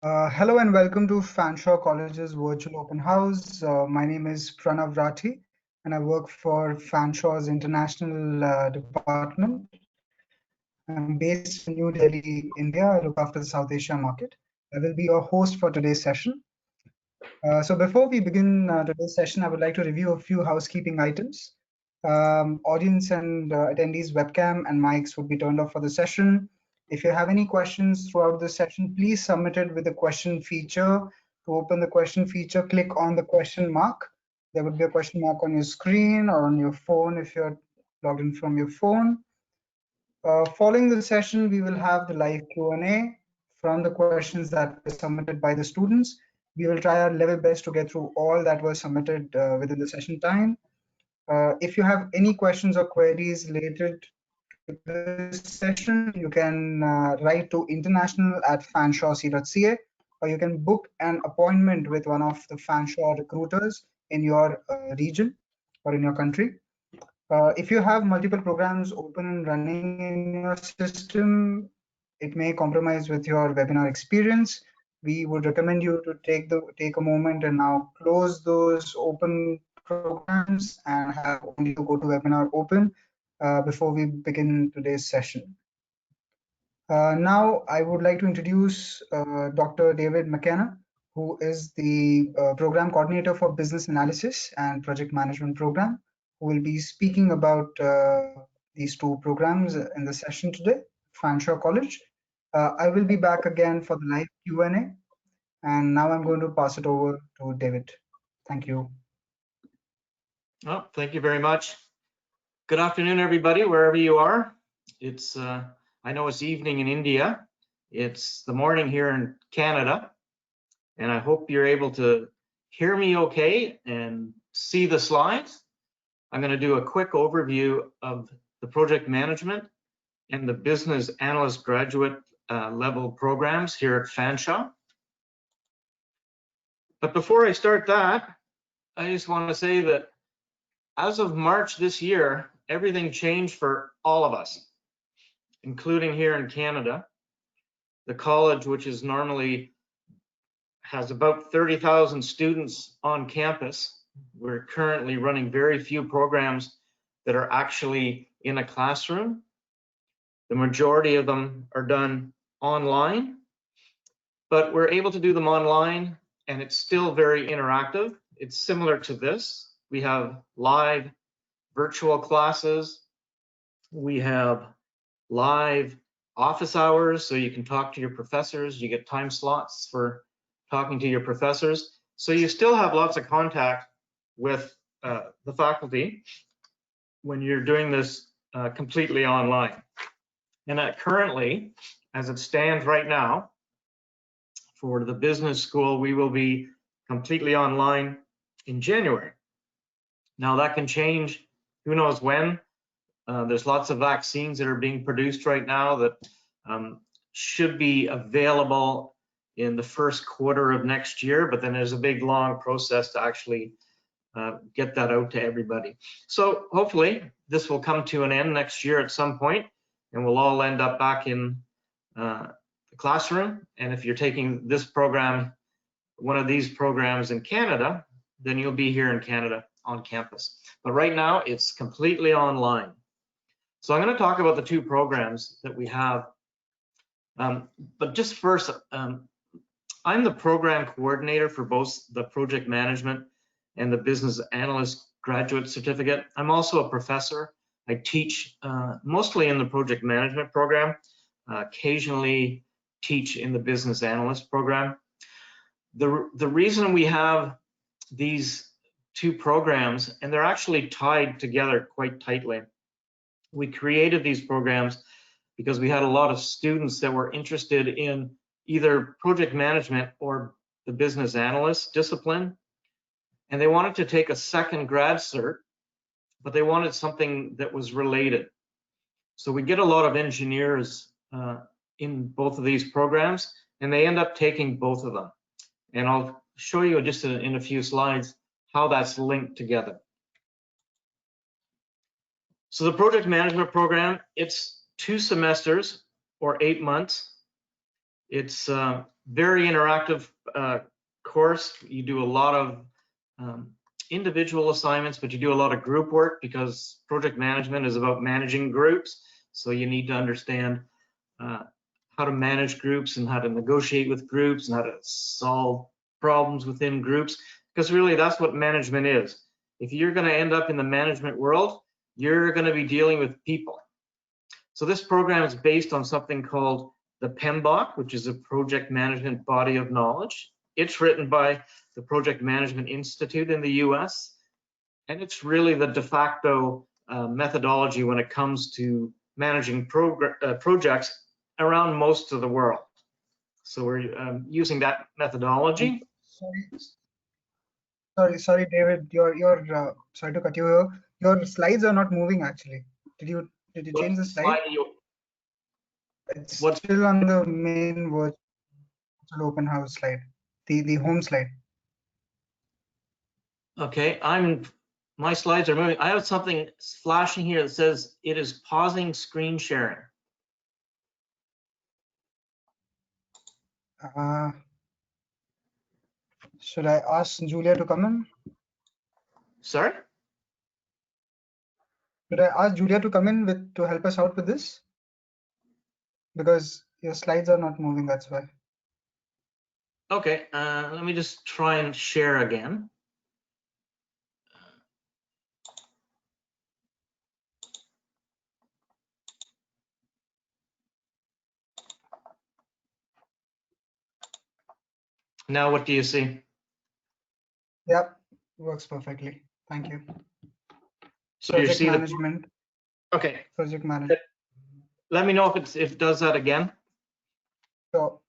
Hello and welcome to Fanshawe College's virtual open house. My name is Pranav Rathi and I work for Fanshawe's international department. I'm based in New Delhi, India. I look after the South Asia market. I will be your host for today's session. So before we begin today's session, I would like to review a few housekeeping items. Audience and attendees webcam and mics would be turned off for the session. If you have any questions throughout the session, please submit it with the question feature. To open the question feature, click on the question mark. There would be a question mark on your screen or on your phone if you're logged in from your phone. Following the session, we will have the live Q&A from the questions that were submitted by the students. We will try our level best to get through all that was submitted within the session time. If you have any questions or queries related to this session, you can write to international@fanshawe.ca, or you can book an appointment with one of the Fanshawe recruiters in your region or in your country. If you have multiple programs open and running in your system, it may compromise with your webinar experience. We would recommend you to take a moment and now close those open programs and have only the GoToWebinar open before we begin today's session. Now, I would like to introduce Dr. David Mckenna, who is the program coordinator for Business Analysis and Project Management Program, who will be speaking about these two programs in the session today, Fanshawe College. I will be back again for the live Q&A, and now I'm going to pass it over to David. Thank you. Oh, thank you very much. Good afternoon, everybody, wherever you are. It's I know it's evening in India. It's the morning here in Canada, and I hope you're able to hear me okay and see the slides. I'm going to do a quick overview of the project management and the business analyst graduate level programs here at Fanshawe. But before I start that, I just want to say that as of March this year, everything changed for all of us, including here in Canada. The college, which is normally has about 30,000 students on campus, we're currently running very few programs that are actually in a classroom. The majority of them are done online, but we're able to do them online and it's still very interactive. It's similar to this. We have live virtual classes. We have live office hours, so you can talk to your professors. You get time slots for talking to your professors. So you still have lots of contact with the faculty when you're doing this completely online. And currently, as it stands right now, for the business school, we will be completely online in January. Now that can change, who knows when. There's lots of vaccines that are being produced right now that should be available in the first quarter of next year, but then there's a big long process to actually get that out to everybody. So hopefully this will come to an end next year at some point, and we'll all end up back in the classroom. And if you're taking this program, one of these programs in Canada, then you'll be here in Canada on campus. But right now it's completely online. So I'm going to talk about the two programs that we have. But just first, I'm the program coordinator for both the project management and the business analyst graduate certificate. I'm also a professor. I teach mostly in the project management program, occasionally teach in the business analyst program. The reason we have these two programs, and they're actually tied together quite tightly. We created these programs because we had a lot of students that were interested in either project management or the business analyst discipline, and they wanted to take a second grad cert, but they wanted something that was related. So we get a lot of engineers in both of these programs, and they end up taking both of them. And I'll show you just in a few slides how that's linked together. So the project management program, it's 2 semesters or 8 months. It's very interactive course. You do a lot of individual assignments, but you do a lot of group work because project management is about managing groups. So you need to understand how to manage groups and how to negotiate with groups and how to solve problems within groups, because really that's what management is. If you're going to end up in the management world, you're going to be dealing with people. So this program is based on something called the PMBOK, which is a project management body of knowledge. It's written by the Project Management Institute in the US, and it's really the de facto methodology when it comes to managing projects around most of the world. So we're using that methodology. Sorry, David. Sorry to cut you here. Your slides are not moving actually. Did you change the slide? It's still on the main virtual open house slide, the home slide. Okay, my slides are moving. I have something flashing here that says it is pausing screen sharing. Should I ask Julia to come in? Sorry? Should I ask Julia to come in to help us out with this? Because your slides are not moving, that's why. Okay, let me just try and share again. Now what do you see? Yep, works perfectly. Thank you. So you see management. Okay. Project management. Let me know if it does that again. Sure.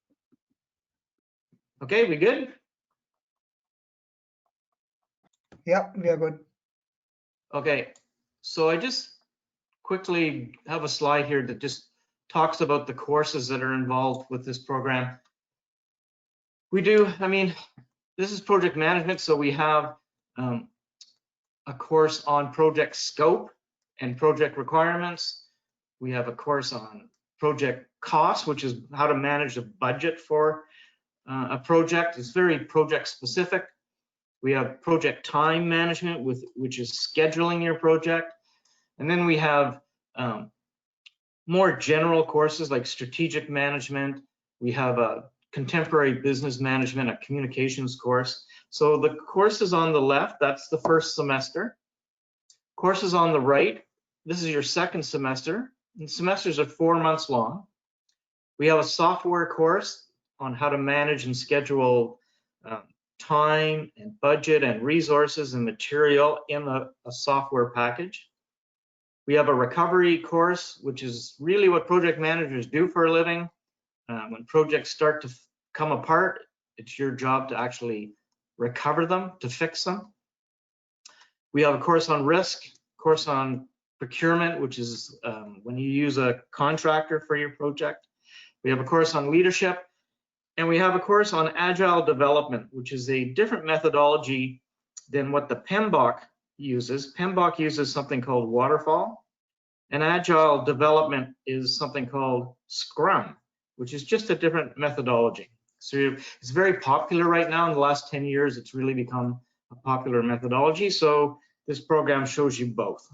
Okay, we good? Yeah, we are good. Okay, so I just quickly have a slide here that just talks about the courses that are involved with this program. This is project management, so we have a course on project scope and project requirements. We have a course on project cost, which is how to manage a budget for a project. It's very project specific. We have project time management, which is scheduling your project. And then we have more general courses like strategic management. We have a contemporary business management, a communications course. So the courses on the left, that's the first semester. Courses on the right, this is your second semester. And semesters are 4 months long. We have a software course on how to manage and schedule time and budget and resources and material in a software package. We have a recovery course, which is really what project managers do for a living. When projects start to come apart, it's your job to actually recover them, to fix them. We have a course on risk, course on procurement, which is when you use a contractor for your project. We have a course on leadership, and we have a course on agile development, which is a different methodology than what the PMBOK uses. PMBOK uses something called waterfall, and agile development is something called Scrum, which is just a different methodology. So it's very popular right now. In the last 10 years, it's really become a popular methodology. So this program shows you both.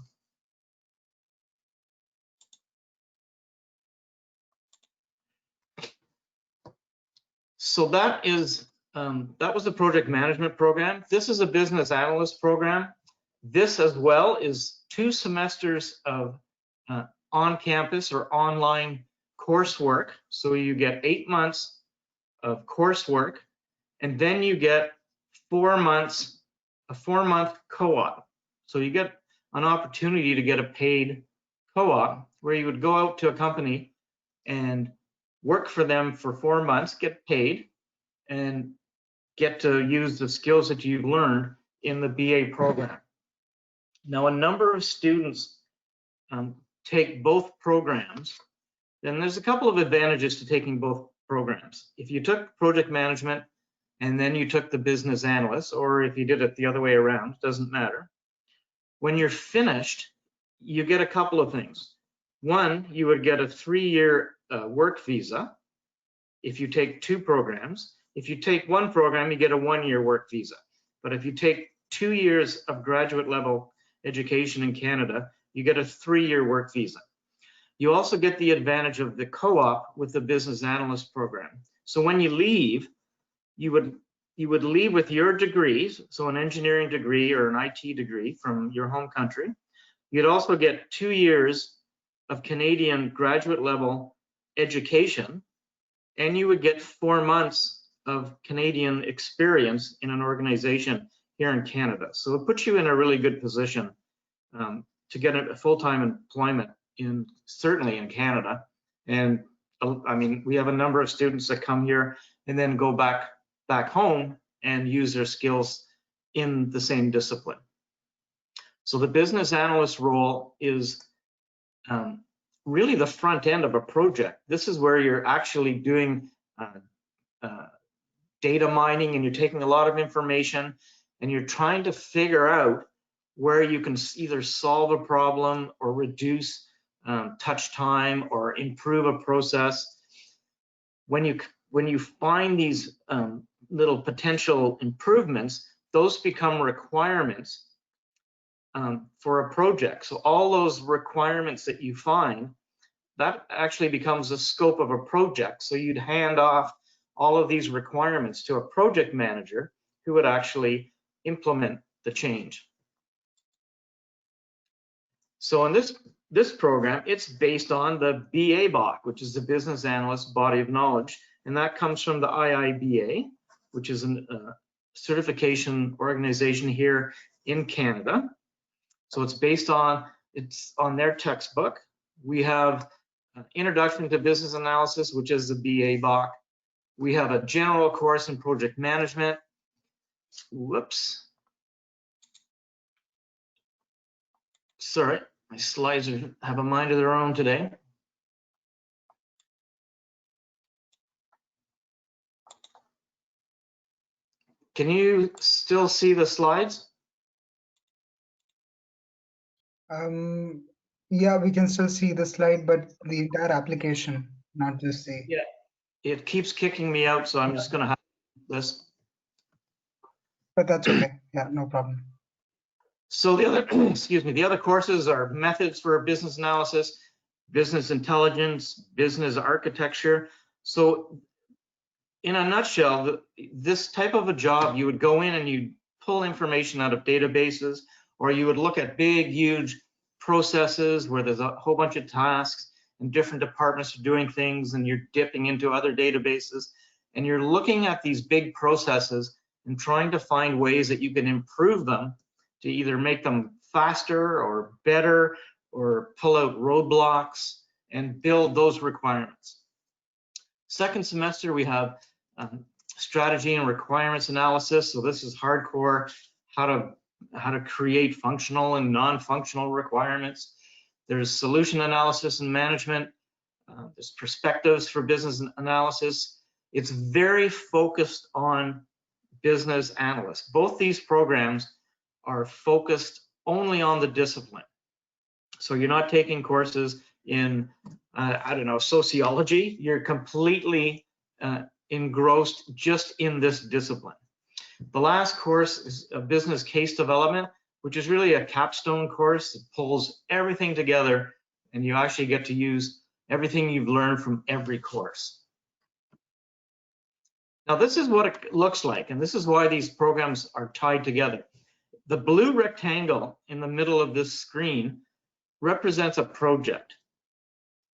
So that was the project management program. This is a business analyst program. This as well is 2 semesters of on-campus or online coursework. So you get 8 months of coursework, and then you get 4 months, a 4-month co-op. So you get an opportunity to get a paid co-op where you would go out to a company and work for them for 4 months, get paid, and get to use the skills that you've learned in the BA program. Now, a number of students take both programs, and there's a couple of advantages to taking both programs. If you took project management and then you took the business analyst, or if you did it the other way around, doesn't matter. When you're finished, you get a couple of things. One, you would get a 3-year work visa, if you take 2 programs. If you take 1 program, you get a 1-year work visa. But if you take 2 years of graduate level education in Canada, you get a 3-year work visa. You also get the advantage of the co-op with the business analyst program. So when you leave, you would leave with your degrees, so an engineering degree or an IT degree from your home country. You'd also get 2 years of Canadian graduate level education, and you would get 4 months of Canadian experience in an organization here in Canada. So it puts you in a really good position to get a full-time employment certainly in Canada. And I mean, we have a number of students that come here and then go back home and use their skills in the same discipline. So the business analyst role is really the front end of a project. This is where you're actually doing data mining, and you're taking a lot of information and you're trying to figure out where you can either solve a problem or reduce touch time or improve a process. When you find these little potential improvements, those become requirements for a project. So all those requirements that you find, that actually becomes the scope of a project. So you'd hand off all of these requirements to a project manager who would actually implement the change. So in this program, it's based on the BA-BOK, which is the Business Analyst Body of Knowledge, and that comes from the IIBA, which is a certification organization here in Canada. So it's on their textbook. We have Introduction to Business Analysis, which is the BA-BOK. We have a general course in project management. Whoops. Sorry, my slides have a mind of their own today. Can you still see the slides? Yeah, we can still see the slide, but the entire application, not just the. Yeah, it keeps kicking me out, so I'm just going to have this. But that's okay. Yeah, no problem. So the other, excuse me, the other courses are methods for business analysis, business intelligence, business architecture. So in a nutshell, this type of a job, you would go in and you'd pull information out of databases, or you would look at big, huge processes where there's a whole bunch of tasks and different departments are doing things, and you're dipping into other databases, and you're looking at these big processes and trying to find ways that you can improve them to either make them faster or better, or pull out roadblocks and build those requirements. Second semester, we have strategy and requirements analysis. So this is hardcore, how to create functional and non-functional requirements. There's solution analysis and management. There's perspectives for business analysis. It's very focused on business analysts. Both these programs are focused only on the discipline. So you're not taking courses in, I don't know, sociology. You're completely engrossed just in this discipline. The last course is a business case development, which is really a capstone course that pulls everything together, and you actually get to use everything you've learned from every course. Now, this is what it looks like, and this is why these programs are tied together. The blue rectangle in the middle of this screen represents a project.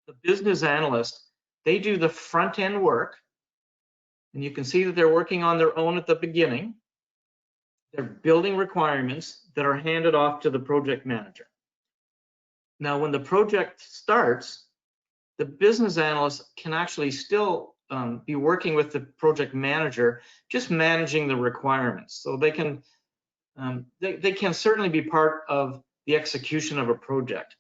The business analyst, they do the front end work, and you can see that they're working on their own at the beginning. They're building requirements that are handed off to the project manager. Now, when the project starts, the business analyst can actually still be working with the project manager, just managing the requirements. So they can certainly be part of the execution of a project.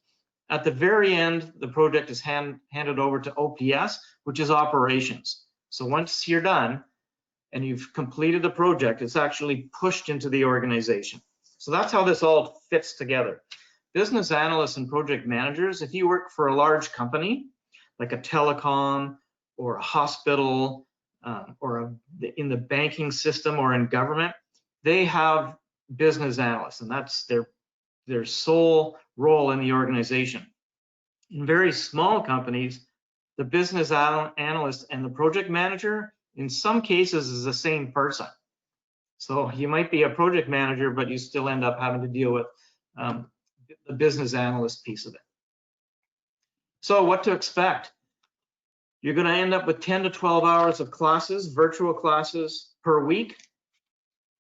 At the very end, the project is handed over to OPS, which is operations. So once you're done and you've completed the project, it's actually pushed into the organization. So that's how this all fits together. Business analysts and project managers, if you work for a large company, like a telecom or a hospital or in the banking system or in government, they have business analysts, and that's their sole role in the organization. In very small companies, the business analyst and the project manager, in some cases, is the same person. So you might be a project manager, but you still end up having to deal with the business analyst piece of it. So what to expect? You're going to end up with 10 to 12 hours of classes, virtual classes per week,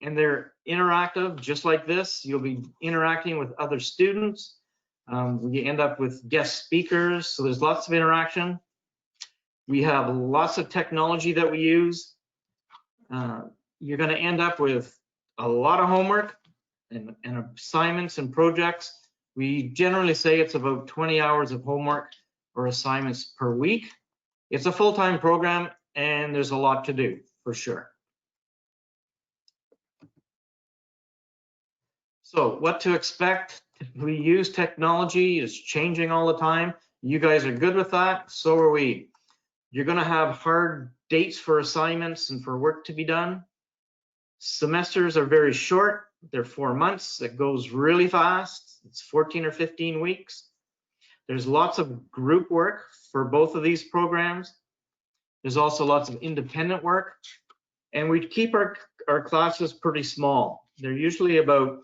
and they're interactive, just like this. You'll be interacting with other students. We end up with guest speakers, so there's lots of interaction. We have lots of technology that we use. You're going to end up with a lot of homework and assignments and projects. We generally say it's about 20 hours of homework or assignments per week. It's a full-time program, and there's a lot to do, for sure. So what to expect? We use technology. It's changing all the time. You guys are good with that. So are we. You're going to have hard dates for assignments and for work to be done. Semesters are very short. They're 4 months. It goes really fast. It's 14 or 15 weeks. There's lots of group work for both of these programs. There's also lots of independent work. And we keep our classes pretty small. They're usually about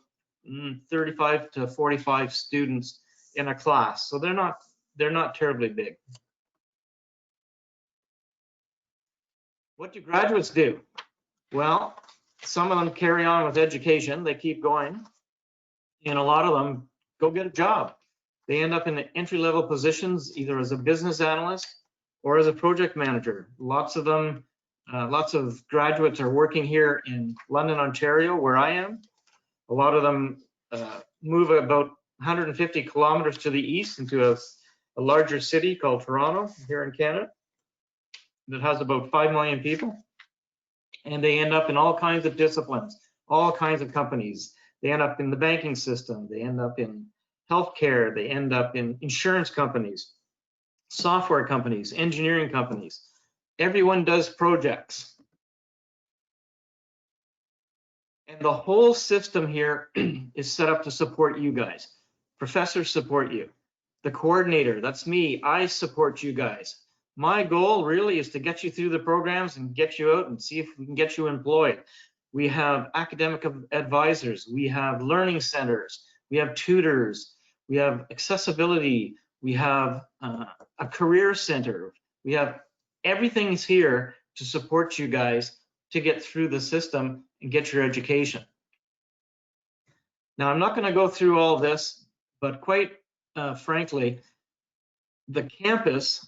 35 to 45 students in a class. So they're not terribly big. What do graduates do? Well, some of them carry on with education. They keep going. And a lot of them go get a job. They end up in the entry-level positions, either as a business analyst or as a project manager. Lots of them, lots of graduates are working here in London, Ontario, where I am. A lot of them move about 150 kilometers to the east into a larger city called Toronto here in Canada that has about 5 million people. And they end up in all kinds of disciplines, all kinds of companies. They end up in the banking system. They end up in healthcare. They end up in insurance companies, software companies, engineering companies. Everyone does projects. And the whole system here is set up to support you guys. Professors support you. The coordinator, that's me, I support you guys. My goal really is to get you through the programs and get you out and see if we can get you employed. We have academic advisors, we have learning centers, we have tutors, we have accessibility, we have a career center. We have everything's here to support you guys to get through the system and get your education. Now, I'm not going to go through all this, but quite frankly, the campus,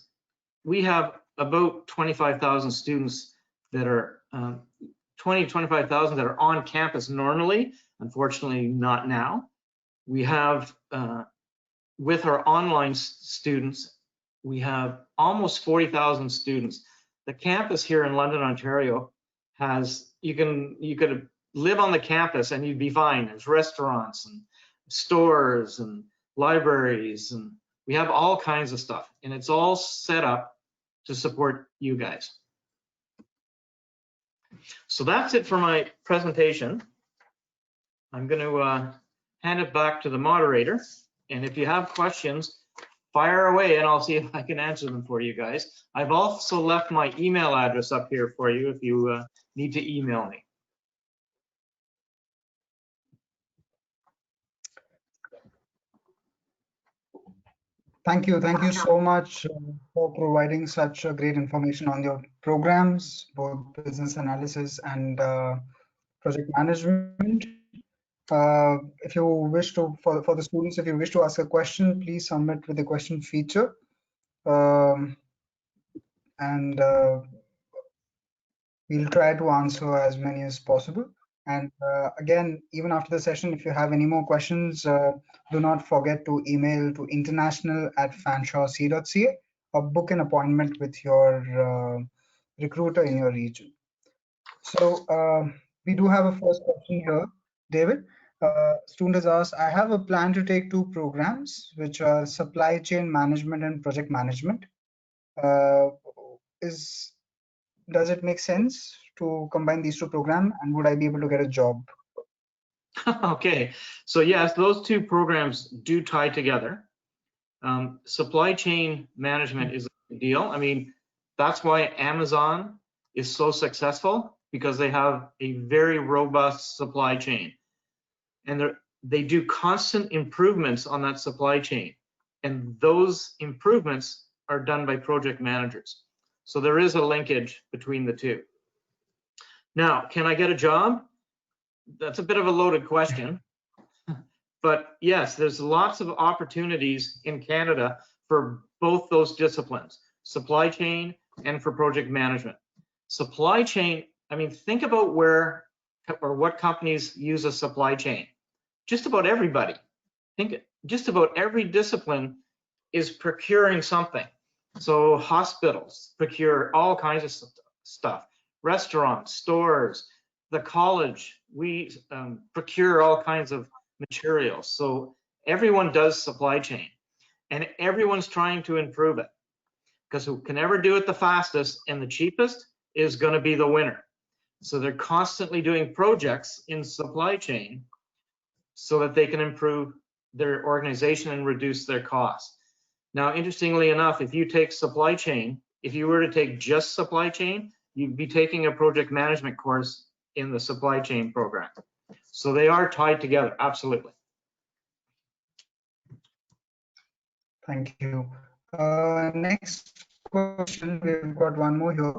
we have about 25,000 students that are 25,000 that are on campus normally. Unfortunately, not now. We have, with our online students, we have almost 40,000 students. The campus here in London, Ontario has, you could live on the campus and you'd be fine. There's restaurants and stores and libraries, and we have all kinds of stuff, and it's all set up to support you guys. So that's it for my presentation. I'm going to hand it back to the moderator, and if you have questions, fire away and I'll see if I can answer them for you guys. I've also left my email address up here for you if you need to email me. Thank you so much for providing such great information on your programs, both business analysis and project management. If you wish to, for the students, if you wish to ask a question, please submit with the question feature. And we'll try to answer as many as possible. And again, even after the session, if you have any more questions, do not forget to email to international@fanshawe.ca or book an appointment with your recruiter in your region. So we do have a first question here, David. Student has asked, I have a plan to take 2 programs, which are supply chain management and project management. does it make sense to combine these two programs, and would I be able to get a job? Okay, so yes, those two programs do tie together. Supply chain management is a big deal. I mean, that's why Amazon is so successful, because they have a very robust supply chain, and they do constant improvements on that supply chain, and those improvements are done by project managers. So there is a linkage between the two. Now, can I get a job? That's a bit of a loaded question. But yes, there's lots of opportunities in Canada for both those disciplines, supply chain and for project management. Supply chain, I mean, think about where or what companies use a supply chain. Just about everybody. Think just about every discipline is procuring something. So hospitals procure all kinds of stuff. Restaurants, stores, the college, we procure all kinds of materials. So everyone does supply chain, and everyone's trying to improve it, because who can ever do it the fastest and the cheapest is going to be the winner. So they're constantly doing projects in supply chain so that they can improve their organization and reduce their costs. Now, interestingly enough, if you take supply chain, if you were to take just supply chain, you'd be taking a project management course in the supply chain program. So they are tied together, absolutely. Thank you. Next question, we've got one more here.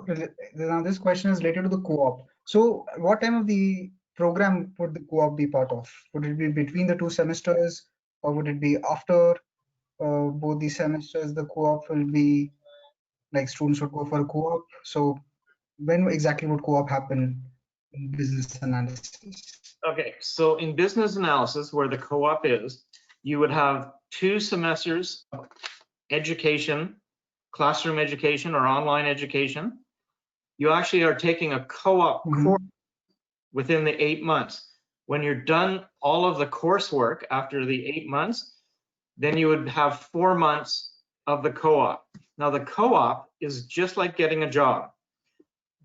Now this question is related to the co-op. So what time of the program would the co-op be part of? Would it be between the two semesters, or would it be after both the semesters? The co-op will be, like, students would go for a co-op. So when exactly would co-op happen in business analysis? Okay, so in business analysis, where the co-op is, you would have 2 semesters of education, classroom education or online education. You actually are taking a co-op course within the 8 months. When you're done all of the coursework after the 8 months, then you would have 4 months of the co-op. Now the co-op is just like getting a job.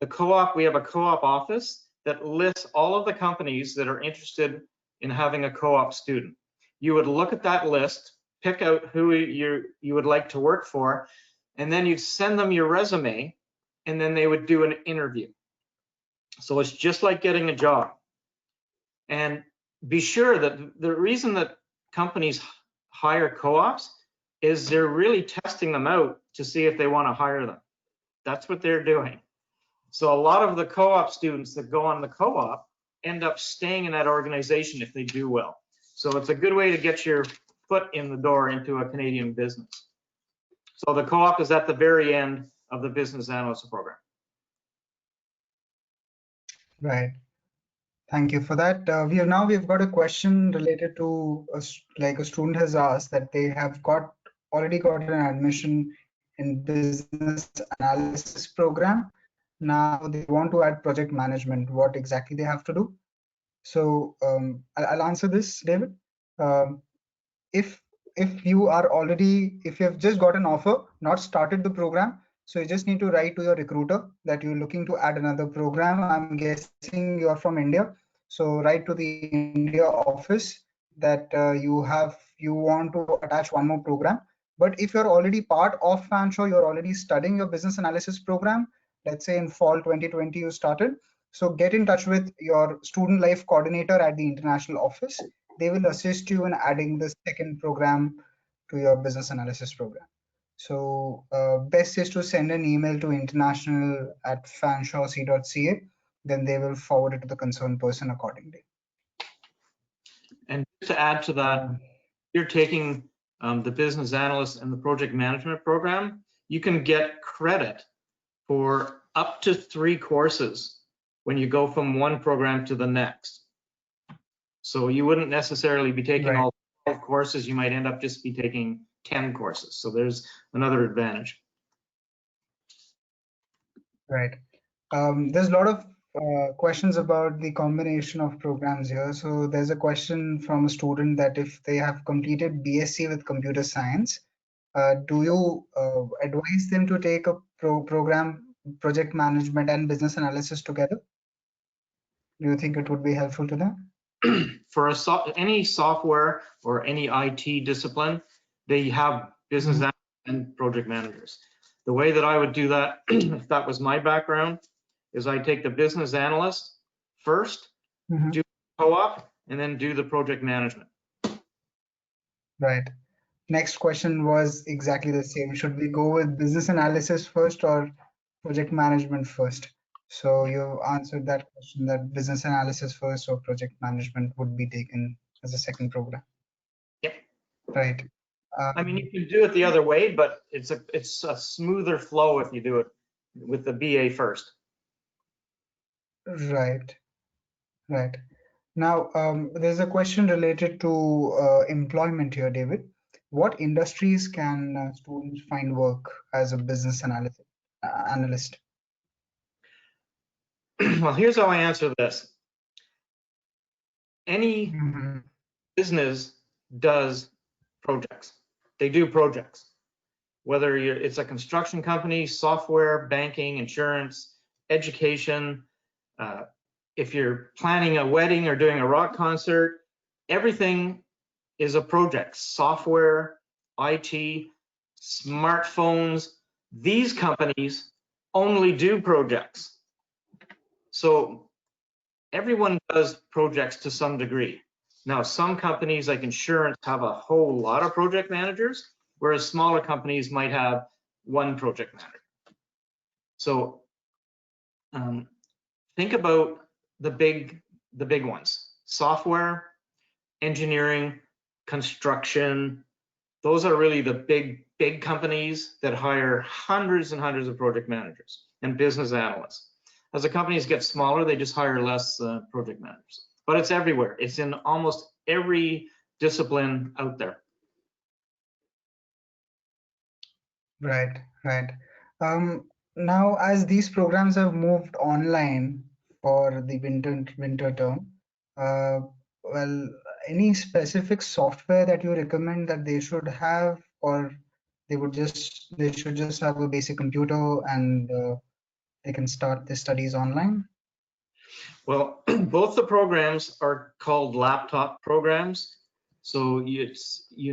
The co-op, we have a co-op office that lists all of the companies that are interested in having a co-op student. You would look at that list, pick out who you would like to work for, and then you'd send them your resume, and then they would do an interview. So it's just like getting a job. And be sure that the reason that companies hire co-ops is they're really testing them out to see if they want to hire them. That's what they're doing. So a lot of the co-op students that go on the co-op end up staying in that organization if they do well. So it's a good way to get your foot in the door into a Canadian business. So the co-op is at the very end of the business analyst program. Right. Thank you for that. We've got a question related to like a student has asked that they have already got an admission in business analysis program. Now they want to add project management. What exactly they have to do? So I'll answer this, David. If you have just got an offer, not started the program, so you just need to write to your recruiter that you're looking to add another program. I'm guessing you're from India, so write to the India office that you want to attach one more program. But if you're already part of Fanshawe, you're already studying your business analysis program, let's say in fall 2020 you started, so get in touch with your student life coordinator at the international office. They will assist you in adding the second program to your business analysis program. So best is to send an email to international@fanshawe.ca, then they will forward it to the concerned person accordingly. And just to add to that, you're taking the business analyst and the project management program, you can get credit for up to 3 courses when you go from one program to the next. So you wouldn't necessarily be taking all 12 courses, you might end up just be taking 10 courses. So there's another advantage. Right. There's a lot of questions about the combination of programs here. So there's a question from a student that if they have completed BSc with computer science, do you advise them to take a program project management and business analysis together? Do you think it would be helpful to them? For any software or any IT discipline, they have business Mhm. and project managers. The way that I would do that, if that was my background, is I take the business analyst first, Mhm. do co-op, and then do the project management. Right. Next question was exactly the same. Should we go with business analysis first or project management first? So you answered that question, that business analysis first or project management would be taken as a second program. Yep. Right. I mean, you can do it the other way, but it's a smoother flow if you do it with the BA first. Right. Right. Now, there's a question related to employment here, David. What industries can students find work as a business analyst? Well, here's how I answer this. Any Mhm. business does projects. They do projects. Whether it's a construction company, software, banking, insurance, education, if you're planning a wedding or doing a rock concert, everything is a project. Software, IT, smartphones, these companies only do projects. So everyone does projects to some degree. Now, some companies like insurance have a whole lot of project managers, whereas smaller companies might have one project manager. So think about the big ones: software, engineering, construction. Those are really the big companies that hire hundreds and hundreds of project managers and business analysts. As the companies get smaller, they just hire less project managers. But it's everywhere. It's in almost every discipline out there. Right, right. Now, as these programs have moved online for the winter term, uh, well, any specific software that you recommend that they should have, or they should just have a basic computer and they can start their studies online? Well, both the programs are called laptop programs. So you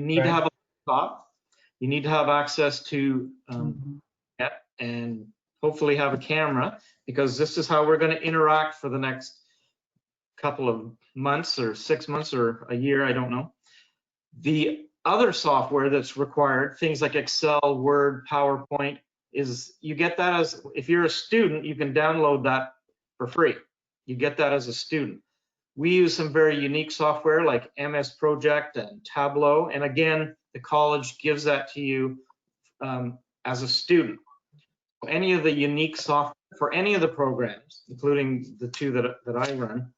need to Right. have a laptop. You need to have access to Mhm. and hopefully have a camera, because this is how we're going to interact for the next couple of months or 6 months or a year, I don't know. The other software that's required, things like Excel, Word, PowerPoint, is you get that as, if you're a student, you can download that for free. You get that as a student. We use some very unique software like MS Project and Tableau, and again, the college gives that to you as a student. Any of the unique software for any of the programs, including the two that I run,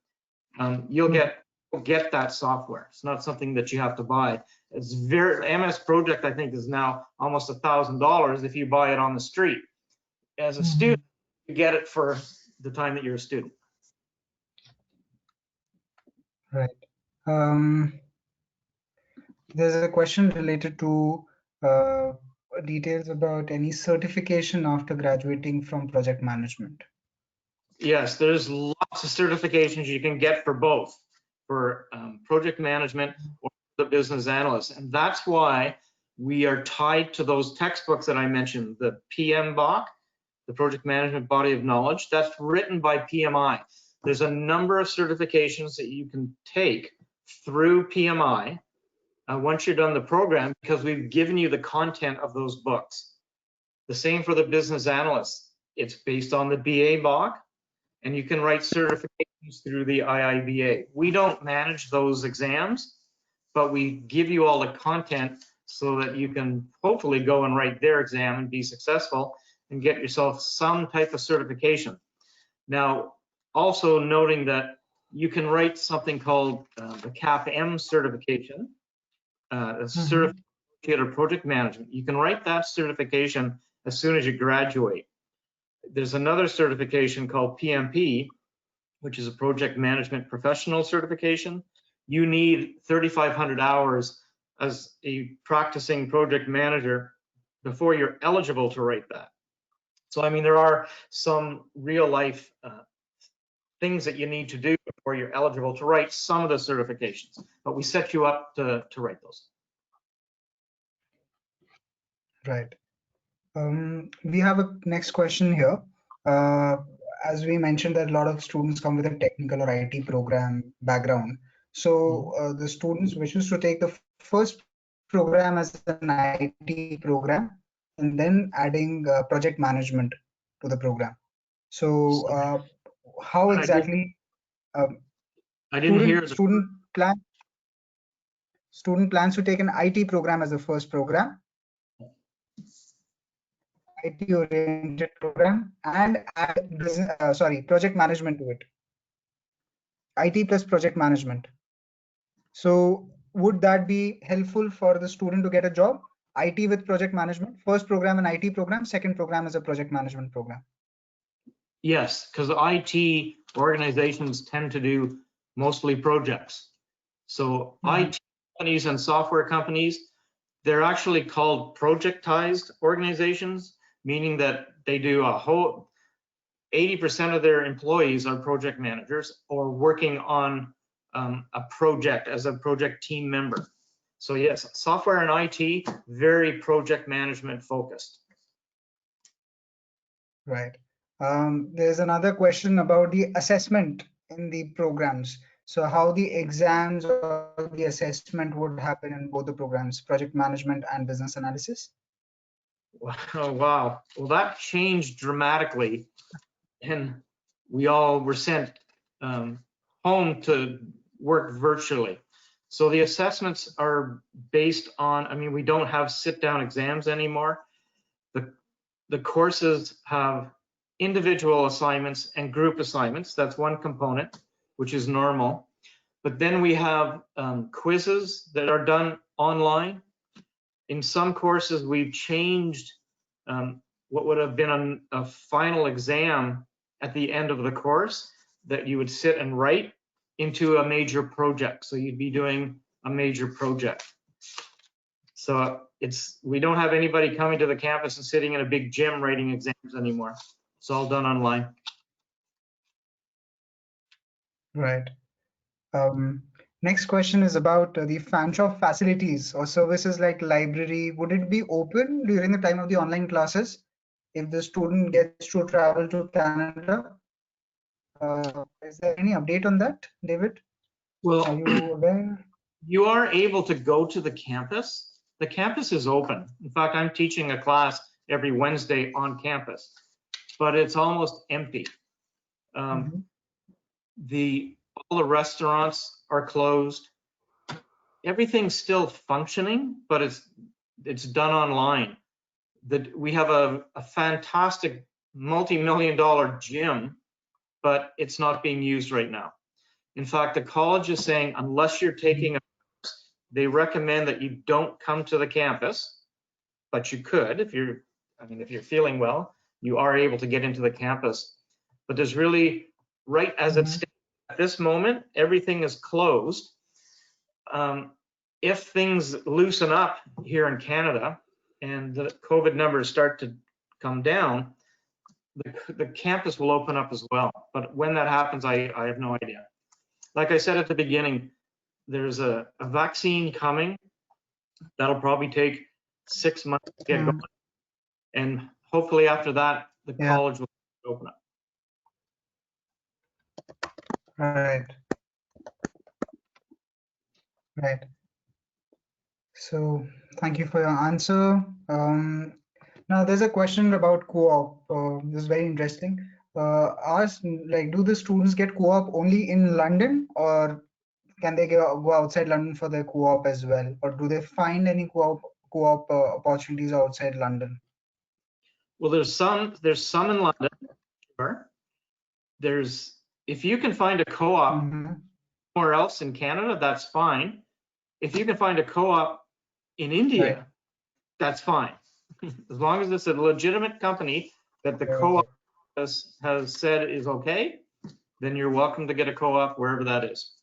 you'll get that software. It's not something that you have to buy. It's MS Project, I think, is now almost $1,000 if you buy it on the street. As a student, you get it for the time that you're a student. Right. Um, there's a question related to uh, details about any certification after graduating from project management. Yes, there's lots of certifications you can get for both, for project management or the business analyst. And that's why we are tied to those textbooks that I mentioned, the PMBOK, the Project Management Body of Knowledge. That's written by PMI. There's a number of certifications that you can take through PMI once you're done the program, because we've given you the content of those books. The same for the business analyst. It's based on the BA BOK, and you can write certifications through the IIBA. We don't manage those exams, but we give you all the content so that you can hopefully go and write their exam and be successful and get yourself some type of certification. Now, also noting that you can write something called the CAPM certification, a certificate of project management. You can write that certification as soon as you graduate. There's another certification called PMP, which is a project management professional certification. You need 3,500 hours as a practicing project manager before you're eligible to write that. So, I mean, there are some real life things that you need to do before you're eligible to write some of the certifications, but we set you up to write those. Right. We have a next question here. As we mentioned that a lot of students come with a technical or IT program background. So the students wishes to take the first program as an IT program and then adding project management to the program. So how exactly I didn't hear the student plans to take an IT program as the first program, IT oriented program, and add project management to it. IT plus project management. So would that be helpful for the student to get a job? IT with project management, first program an IT program, second program is a project management program. Yes, because IT organizations tend to do mostly projects. So IT companies and software companies, they're actually called projectized organizations, meaning that they do a whole 80% of their employees are project managers or working on a project as a project team member. So yes, software and IT, very project management focused. Right. There's another question about the assessment in the programs. So how the exams or the assessment would happen in both the programs, project management and business analysis? Oh, wow. Well, that changed dramatically, and we all were sent home to work virtually. So the assessments are based on, I mean, we don't have sit-down exams anymore. The courses have individual assignments and group assignments. That's one component, which is normal. But then we have quizzes that are done online. In some courses, we've changed what would have been a final exam at the end of the course that you would sit and write into a major project. So you'd be doing a major project. So we don't have anybody coming to the campus and sitting in a big gym writing exams anymore. It's all done online. Right. Next question is about the Fanshawe facilities or services like library. Would it be open during the time of the online classes if the student gets to travel to Canada? Is there any update on that, David? Well, are you aware? You are able to go to the campus. The campus is open. In fact, I'm teaching a class every Wednesday on campus, but it's almost empty. All the restaurants are closed. Everything's still functioning, but it's done online. We have a fantastic multi-million-dollar gym, but it's not being used right now. In fact, the college is saying unless you're taking a course, they recommend that you don't come to the campus, but you could if you're feeling well, you are able to get into the campus. But there's really, right as it stands at this moment, everything is closed. If things loosen up here in Canada and the COVID numbers start to come down, the campus will open up as well. But when that happens, I have no idea. Like I said at the beginning, there's a vaccine coming that'll probably take 6 months to get going. And hopefully after that, the college will open up. Right. Right. So thank you for your answer. Now there's a question about co-op. This is very interesting. Do the students get co-op only in London, or can they go outside London for their co-op as well, or do they find any co-op opportunities outside London? Well, there's some in London. Sure. If you can find a co-op somewhere else in Canada, that's fine. If you can find a co-op in India, that's fine. As long as it's a legitimate company that the co-op has said is okay, then you're welcome to get a co-op wherever that is.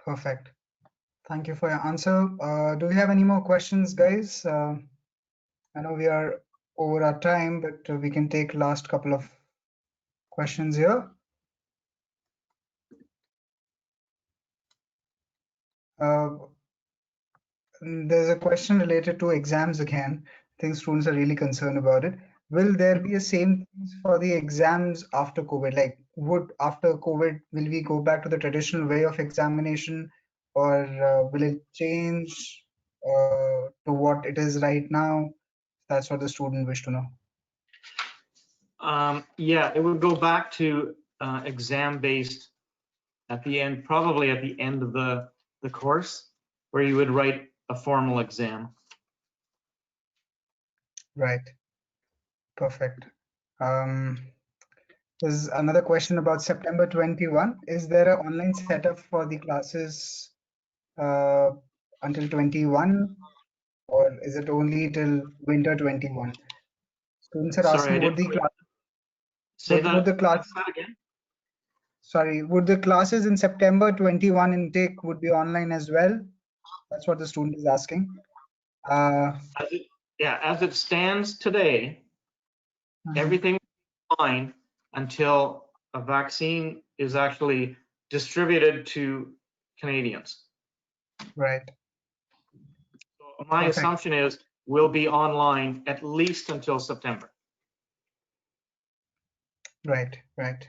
Perfect. Thank you for your answer. Do we have any more questions, guys? I know we are over our time, but we can take last couple of questions here. There's a question related to exams again. I think students are really concerned about it. Will there be a same things for the exams after COVID? Like, would after COVID, will we go back to the traditional way of examination, or will it change to what it is right now? That's what the student wish to know. Yeah, it would go back to exam-based at the end, probably at the end of the course, where you would write a formal exam. Right. Perfect. There's another question about September 21. Is there an online setup for the classes until 21, or is it only till winter 21? Students are Sorry, I asking, would didn't the class, say that. would the class, That again. sorry, would the classes in September 21 intake would be online as well? That's what the student is asking. As it stands today, Mhm. everything is fine until a vaccine is actually distributed to Canadians. Right. So my Perfect. assumption is we'll be online at least until September. Right. Right.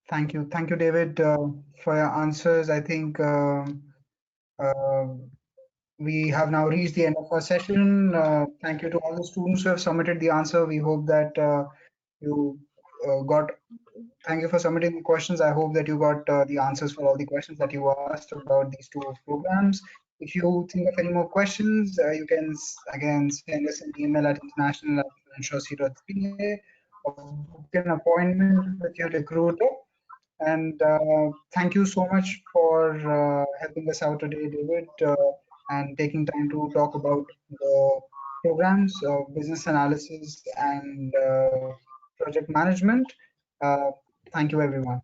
Thank you, David, for your answers. I think uh, we have now reached the end of our session. Thank you to all the students who have submitted the answer. We hope that you got. Thank you for submitting the questions. I hope that you got the answers for all the questions that you asked about these two programs. If you think of any more questions, you can again send us an email at international@fanshawe.ca or book an appointment with your recruiter. And thank you so much for helping us out today, David, and taking time to talk about the programs, business analysis, and project management. Uh, Thank you, everyone.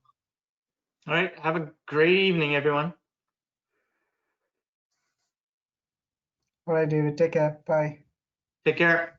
All right. Have a great evening, everyone. All right, David, take care. Bye. Take care.